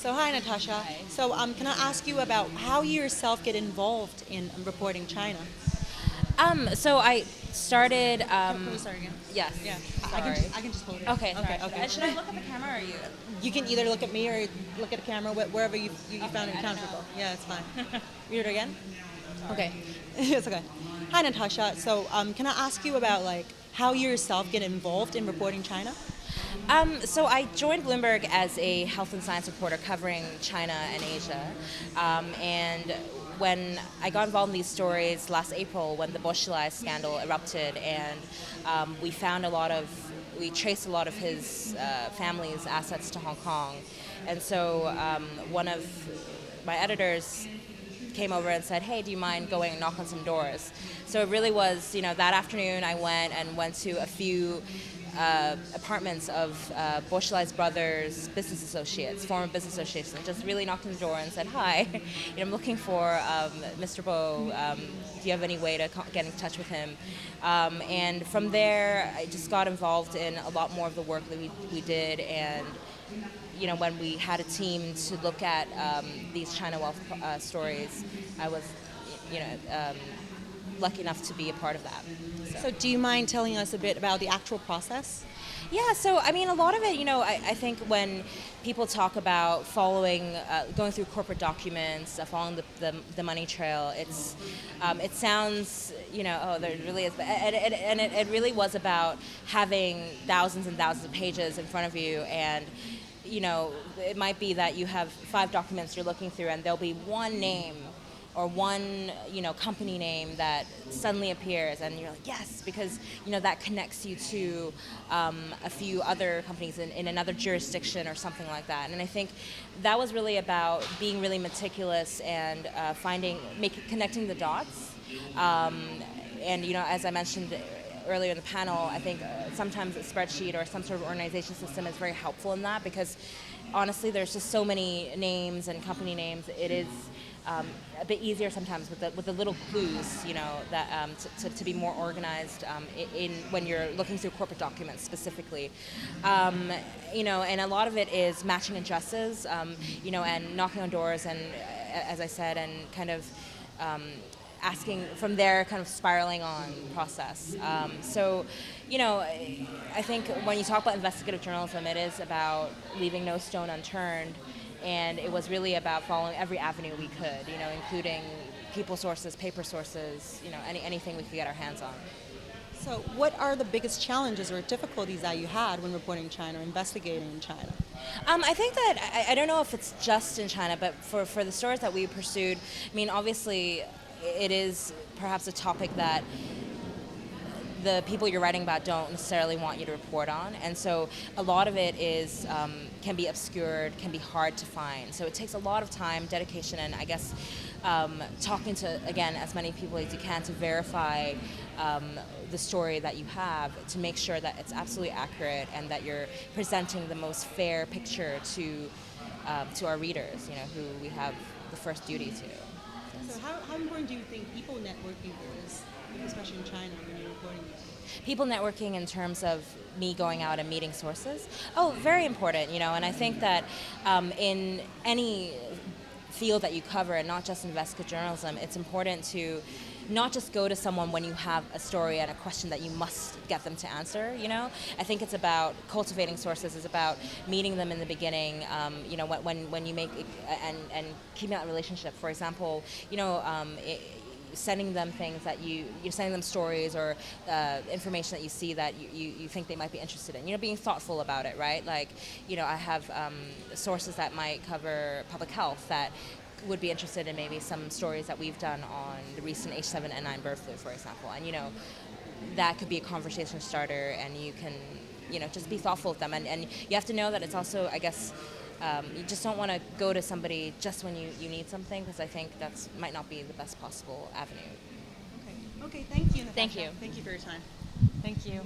So hi, Natasha. Hi. So can I ask you about how you yourself get involved in reporting China? So I started. Can we start again? Yes. Yeah, Sorry. I can just hold it. Okay. Sorry. Okay, okay. Should I look at the camera or you? You can either look at me or look at the camera, wherever you Okay, found it I don't comfortable. know. Yeah, it's fine. Read it again. Sorry. Okay, it's okay. Hi, Natasha. So can I ask you about like how you yourself get involved in reporting China? So I joined Bloomberg as a health and science reporter covering China and Asia, and when I got involved in these stories last April, when the Boschelei scandal erupted, and we found we traced a lot of his family's assets to Hong Kong, and so one of my editors came over and said, "Hey, do you mind going and knock on some doors?" So it really was, that afternoon I went to a few apartments of Bourgeois brothers, business associates, former business associates, and just really knocked on the door and said, "Hi, I'm looking for Mr. Bo. Do you have any way to get in touch with him?" And from there, I just got involved in a lot more of the work that we did, and when we had a team to look at these China wealth stories, I was, you know, um, lucky enough to be a part of that. So do you mind telling us a bit about the actual process? Yeah, so I mean, a lot of it, I think when people talk about going through corporate documents, following the money trail, it sounds, oh, there really is, and it really was about having thousands and thousands of pages in front of you, and it might be that you have 5 documents you're looking through, and there'll be one name or one company name that suddenly appears, and you're like, yes, because that connects you to a few other companies in another jurisdiction or something like that. And I think that was really about being really meticulous and connecting the dots. And as I mentioned earlier in the panel, I think sometimes a spreadsheet or some sort of organization system is very helpful in that, because honestly there's just so many names and company names. It is a bit easier sometimes with the little clues, that to be more organized in when you're looking through corporate documents specifically. And a lot of it is matching addresses, and knocking on doors, and as I said, and kind of asking from there, kind of spiraling on process. I think when you talk about investigative journalism, it is about leaving no stone unturned, and it was really about following every avenue we could, including people sources, paper sources, anything we could get our hands on. So what are the biggest challenges or difficulties that you had when reporting China or investigating in China? I think that, I don't know if it's just in China, but for the stories that we pursued, I mean, obviously it is perhaps a topic that the people you're writing about don't necessarily want you to report on, and so a lot of it is can be obscured, can be hard to find. So it takes a lot of time, dedication, and I guess talking to, again, as many people as you can to verify the story that you have, to make sure that it's absolutely accurate and that you're presenting the most fair picture to our readers, who we have the first duty to. So how important do you think people networking is, especially in China, when you're reporting these? People networking in terms of me going out and meeting sources? Oh, very important, and I think that in any field that you cover, and not just investigative journalism, it's important to not just go to someone when you have a story and a question that you must get them to answer. I think it's about cultivating sources. It's about meeting them in the beginning. When you make and keeping that relationship. For example, sending them things that you're sending them stories or information that you see that you think they might be interested in. Being thoughtful about it, right? Like, I have sources that might cover public health that would be interested in maybe some stories that we've done on the recent H7N9 bird flu, for example. And, that could be a conversation starter, and you can, just be thoughtful with them. And you have to know that it's also, I guess, you just don't want to go to somebody just when you need something, because I think that might not be the best possible avenue. Okay, thank you, Natasha. Thank you. Thank you for your time. Thank you.